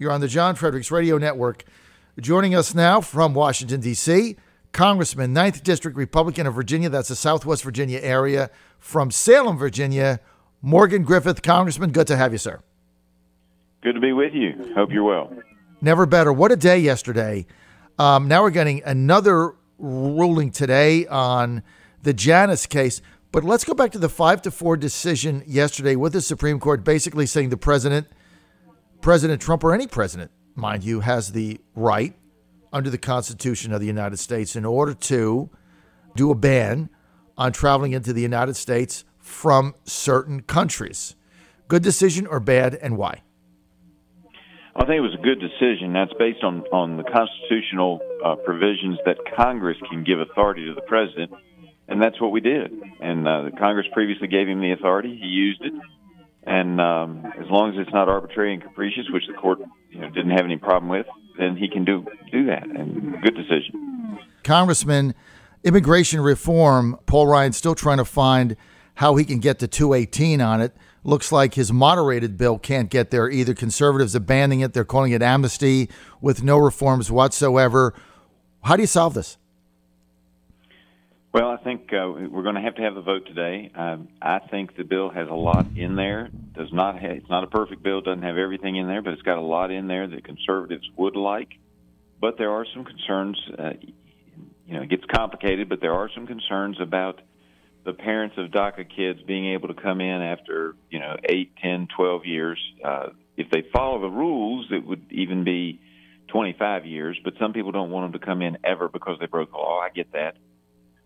You're on the John Fredericks Radio Network. Joining us now from Washington, D.C., Congressman, 9th District Republican of Virginia, that's the Southwest Virginia area, from Salem, Virginia, Morgan Griffith. Congressman, good to have you, sir. Good to be with you. Hope you're well. Never better. What a day yesterday. Now we're getting another ruling today on the Janus case. But let's go back to the 5-4 decision yesterday with the Supreme Court basically saying the President Trump, or any president, mind you, has the right under the Constitution of the United States in order to do a ban on traveling into the United States from certain countries. Good decision or bad, and why? I think it was a good decision. That's based on the constitutional provisions that Congress can give authority to the president, and that's what we did. And the Congress previously gave him the authority. He used it. And as long as it's not arbitrary and capricious, which the court didn't have any problem with, then he can do that. And good decision. Congressman, immigration reform, Paul Ryan's still trying to find how he can get to 218 on it. Looks like his moderated bill can't get there either. Conservatives are banning it. They're calling it amnesty with no reforms whatsoever. How do you solve this? Well, I think we're going to have the vote today. I think the bill has a lot in there. It's not a perfect bill. It doesn't have everything in there, but it's got a lot in there that conservatives would like. But there are some concerns. It gets complicated, but there are some concerns about the parents of DACA kids being able to come in after 8, 10, 12 years. If they follow the rules, it would even be 25 years. But some people don't want them to come in ever because they broke the law. I get that.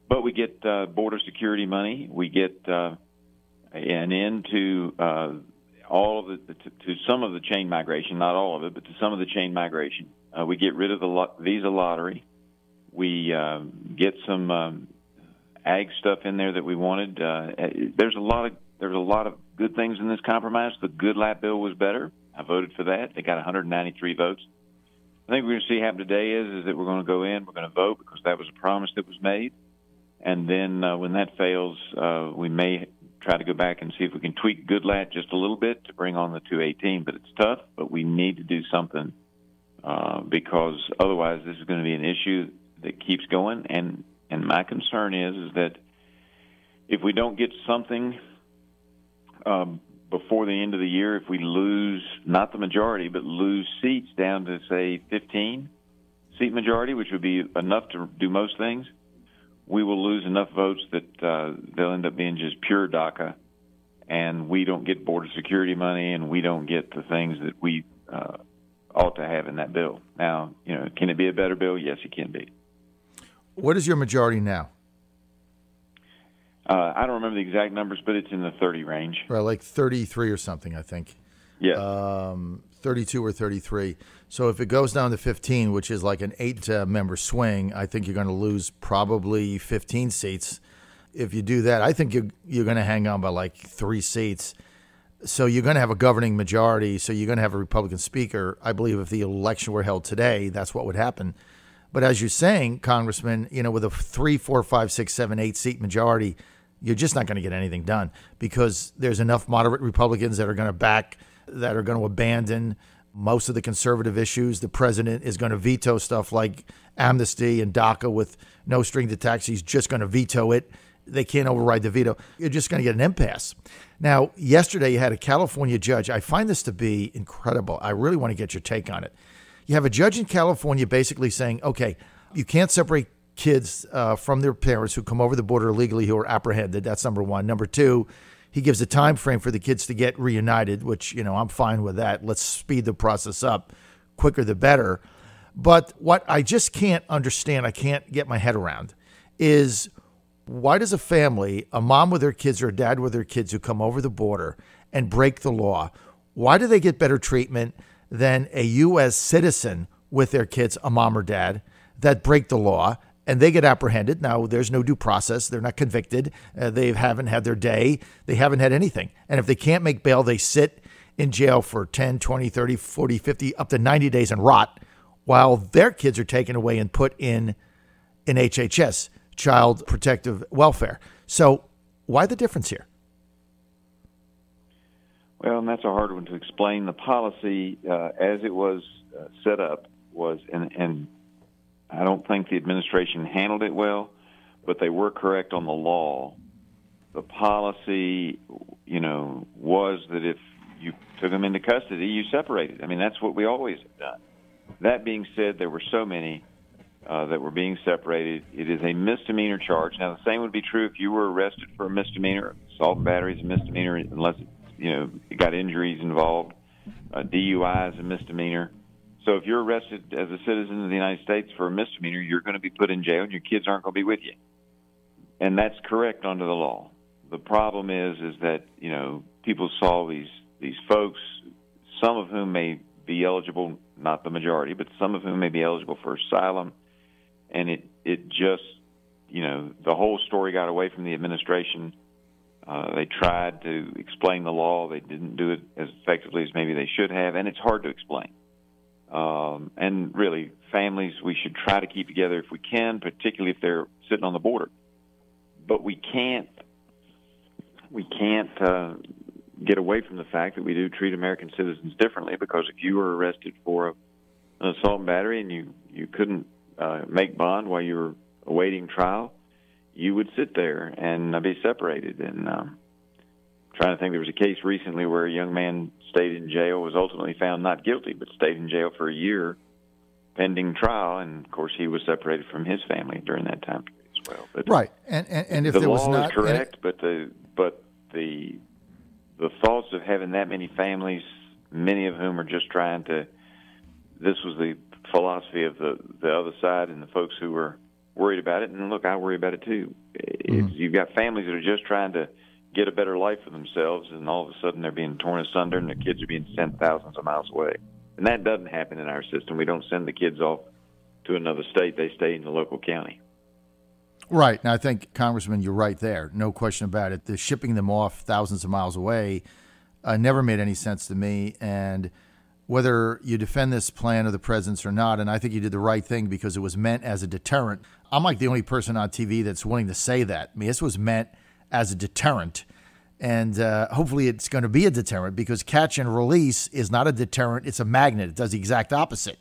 But we get border security money. We get an end to all of to some of the chain migration, not all of it, but to some of the chain migration. We get rid of the visa lottery. We get some ag stuff in there that we wanted. There's a lot of good things in this compromise. The Goodlatte bill was better. I voted for that. They got 193 votes. I think we're going to see happen today is that we're going to go in. We're going to vote because that was a promise that was made. And then when that fails, we may try to go back and see if we can tweak Goodlatte just a little bit to bring on the 218. But it's tough, but we need to do something because otherwise this is going to be an issue that keeps going. And my concern is that if we don't get something before the end of the year, if we lose, not the majority, but lose seats down to, say, 15-seat majority, which would be enough to do most things, we will lose enough votes that they'll end up being just pure DACA, and we don't get border security money, and we don't get the things that we ought to have in that bill. Now, can it be a better bill? Yes, it can be. What is your majority now? I don't remember the exact numbers, but it's in the 30 range. Right, like 33 or something, I think. Yeah. 32 or 33. So if it goes down to 15, which is like an 8-member swing, I think you're going to lose probably 15 seats. If you do that, I think you're going to hang on by like 3 seats. So you're going to have a governing majority. So you're going to have a Republican speaker. I believe if the election were held today, that's what would happen. But as you're saying, Congressman, with a 3, 4, 5, 6, 7, 8 seat majority, you're just not going to get anything done because there's enough moderate Republicans that are going to abandon most of the conservative issues. The president is going to veto stuff like amnesty and DACA with no string attached. He's just going to veto it. They can't override the veto. You're just going to get an impasse. Now, yesterday you had a California judge. I find this to be incredible. I really want to get your take on it. You have a judge in California basically saying, okay, you can't separate kids from their parents who come over the border illegally who are apprehended. That's number one. Number two, he gives a time frame for the kids to get reunited, which, I'm fine with that. Let's speed the process up. Quicker the better. But what I just can't understand, I can't get my head around, is why does a family, a mom with their kids or a dad with their kids who come over the border and break the law, why do they get better treatment than a U.S. citizen with their kids, a mom or dad, that break the law and they get apprehended? Now, there's no due process. They're not convicted. They haven't had their day. They haven't had anything. And if they can't make bail, they sit in jail for 10, 20, 30, 40, 50, up to 90 days and rot while their kids are taken away and put in HHS, Child Protective Welfare. So why the difference here? Well, and that's a hard one to explain. The policy, as it was set up, was, and I don't think the administration handled it well, but they were correct on the law. The policy, was that if you took them into custody, you separated. I mean, that's what we always have done. That being said, there were so many that were being separated. It is a misdemeanor charge. Now, the same would be true if you were arrested for a misdemeanor. Assault and battery is a misdemeanor unless it got injuries involved. DUI is a misdemeanor. So if you're arrested as a citizen of the United States for a misdemeanor, you're going to be put in jail, and your kids aren't going to be with you. And that's correct under the law. The problem is that, people saw these folks, some of whom may be eligible, not the majority, but some of whom may be eligible for asylum, and it just, the whole story got away from the administration. They tried to explain the law. They didn't do it as effectively as maybe they should have, and it's hard to explain. And really, families, we should try to keep together if we can, particularly if they're sitting on the border. But we can't get away from the fact that we do treat American citizens differently, because if you were arrested for an assault and battery and you couldn't make bond while you were awaiting trial, you would sit there and be separated. And trying to think, there was a case recently where a young man stayed in jail, was ultimately found not guilty, but stayed in jail for a year pending trial, and of course he was separated from his family during that time period as well. But right, and if there was not, the law is correct, but the thoughts of having that many families, many of whom are just trying to. This was the philosophy of the other side and the folks who were worried about it. And look, I worry about it too. You've got families that are just trying to get a better life for themselves, and all of a sudden they're being torn asunder, and their kids are being sent thousands of miles away. And that doesn't happen in our system. We don't send the kids off to another state. They stay in the local county. Right. And I think, Congressman, you're right there. No question about it. The shipping them off thousands of miles away never made any sense to me. And whether you defend this plan of the president's or not, and I think you did the right thing because it was meant as a deterrent. I'm like the only person on TV that's willing to say that. I mean, this was meant as a deterrent. And hopefully it's going to be a deterrent, because catch and release is not a deterrent. It's a magnet. It does the exact opposite.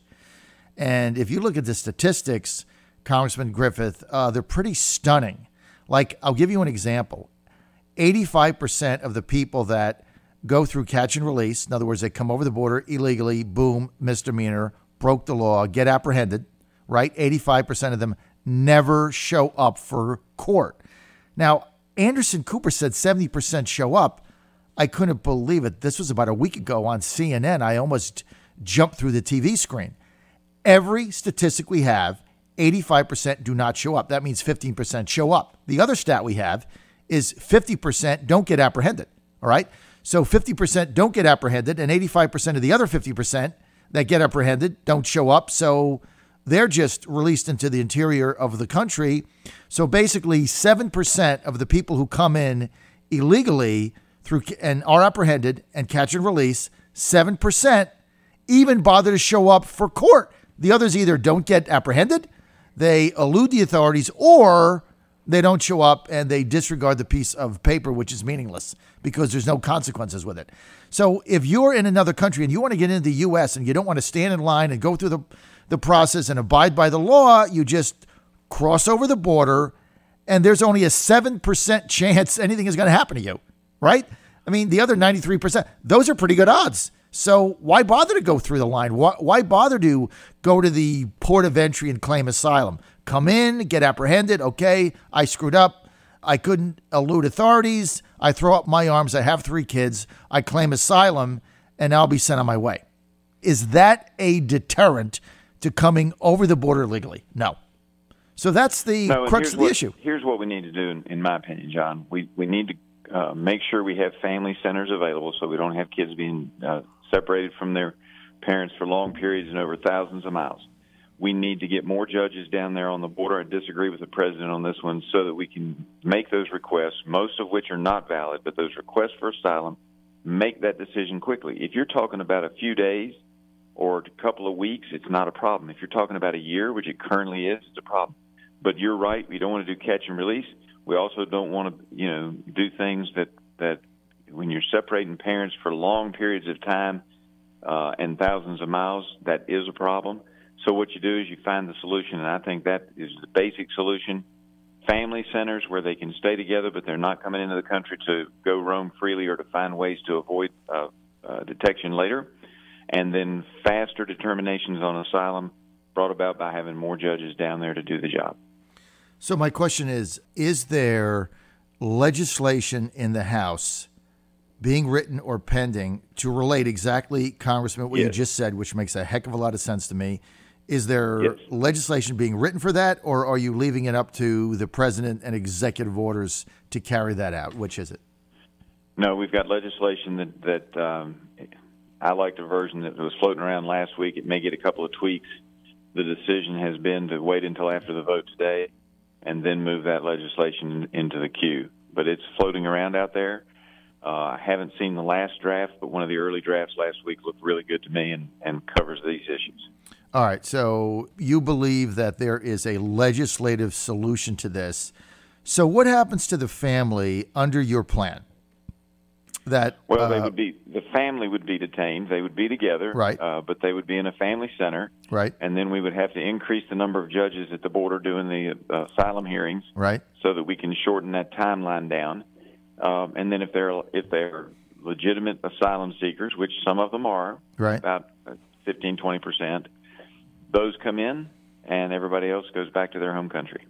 And if you look at the statistics, Congressman Griffith, they're pretty stunning. Like, I'll give you an example. 85% of the people that go through catch and release, in other words, they come over the border illegally, boom, misdemeanor, broke the law, get apprehended, right? 85% of them never show up for court. Now, Anderson Cooper said 70% show up. I couldn't believe it. This was about a week ago on CNN. I almost jumped through the TV screen. Every statistic we have, 85% do not show up. That means 15% show up. The other stat we have is 50% don't get apprehended. All right. So 50% don't get apprehended, and 85% of the other 50% that get apprehended don't show up. So they're just released into the interior of the country. So basically 7% of the people who come in illegally through and are apprehended and catch and release, 7% even bother to show up for court. The others either don't get apprehended, they elude the authorities, or they don't show up and they disregard the piece of paper, which is meaningless because there's no consequences with it. So if you're in another country and you want to get into the U.S. and you don't want to stand in line and go through the process and abide by the law, you just cross over the border, and there's only a 7% chance anything is going to happen to you, right? I mean, the other 93%, those are pretty good odds. So why bother to go through the line? Why bother to go to the port of entry and claim asylum? Come in, get apprehended. Okay, I screwed up. I couldn't elude authorities. I throw up my arms. I have 3 kids. I claim asylum, and I'll be sent on my way. Is that a deterrent to coming over the border legally? No. So that's the crux of the issue. Here's what we need to do, in my opinion, John. We need to make sure we have family centers available so we don't have kids being separated from their parents for long periods and over thousands of miles. We need to get more judges down there on the border. I disagree with the president on this one, so that we can make those requests, most of which are not valid, but those requests for asylum, make that decision quickly. If you're talking about a few days or a couple of weeks, it's not a problem. If you're talking about a year, which it currently is, it's a problem. But you're right, we don't want to do catch and release. We also don't want to, do things that when you're separating parents for long periods of time and thousands of miles, that is a problem. So what you do is you find the solution, and I think that is the basic solution. Family centers where they can stay together, but they're not coming into the country to go roam freely or to find ways to avoid detection later. And then faster determinations on asylum brought about by having more judges down there to do the job. So my question is there legislation in the House being written or pending to relate exactly, Congressman, what you just said, which makes a heck of a lot of sense to me? Is there legislation being written for that, or are you leaving it up to the president and executive orders to carry that out? Which is it? No, we've got legislation that I liked a version that was floating around last week. It may get a couple of tweaks. The decision has been to wait until after the vote today and then move that legislation into the queue. But it's floating around out there. I haven't seen the last draft, but one of the early drafts last week looked really good to me and covers these issues. All right, so you believe that there is a legislative solution to this. So what happens to the family under your plan? The family would be detained. They would be together, right? But they would be in a family center, right? And then we would have to increase the number of judges at the border doing the asylum hearings, right? So that we can shorten that timeline down. And then if they're legitimate asylum seekers, which some of them are, right, about 15-20%. Those come in, and everybody else goes back to their home country.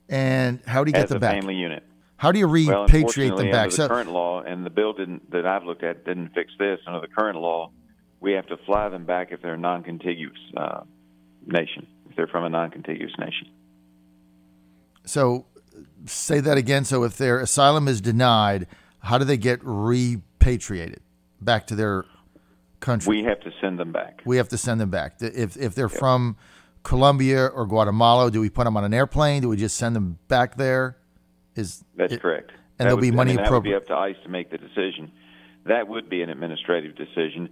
And how do you get them back? As a family unit. How do you repatriate them back? Under the current law, and the bill that I've looked at didn't fix this. Under the current law, we have to fly them back if they're a non-contiguous nation, if they're from a non-contiguous nation. So say that again. So if their asylum is denied, how do they get repatriated back to their country? We have to send them back. We have to send them back. If they're from Colombia or Guatemala, do we put them on an airplane? Do we just send them back there? That's correct. And there'll be money appropriate. That would be up to ICE to make the decision. That would be an administrative decision.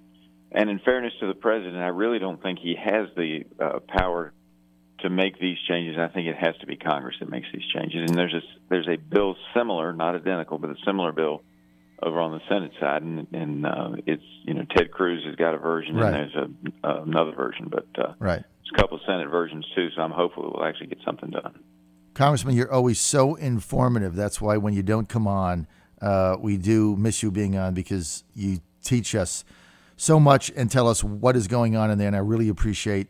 And in fairness to the president, I really don't think he has the power to make these changes. I think it has to be Congress that makes these changes. And there's a bill similar, not identical, but a similar bill over on the Senate side, and it's Ted Cruz has got a version, right, and there's another version, but right, there's a couple of Senate versions too. So I'm hopeful we'll actually get something done. Congressman, you're always so informative. That's why when you don't come on, we do miss you being on, because you teach us so much and tell us what is going on in there. And I really appreciate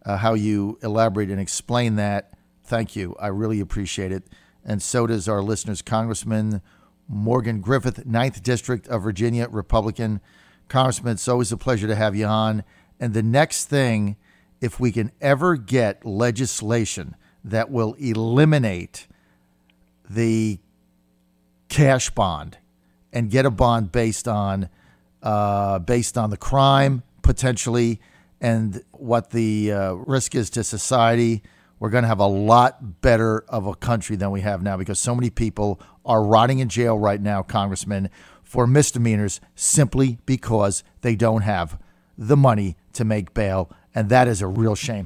how you elaborate and explain that. Thank you. I really appreciate it. And so does our listeners. Congressman Morgan Griffith, 9th District of Virginia, Republican. Congressman, it's always a pleasure to have you on. And the next thing, if we can ever get legislation that will eliminate the cash bond and get a bond based on the crime potentially and what the risk is to society, we're going to have a lot better of a country than we have now, because so many people are rotting in jail right now, Congressman, for misdemeanors simply because they don't have the money to make bail. And that is a real shame.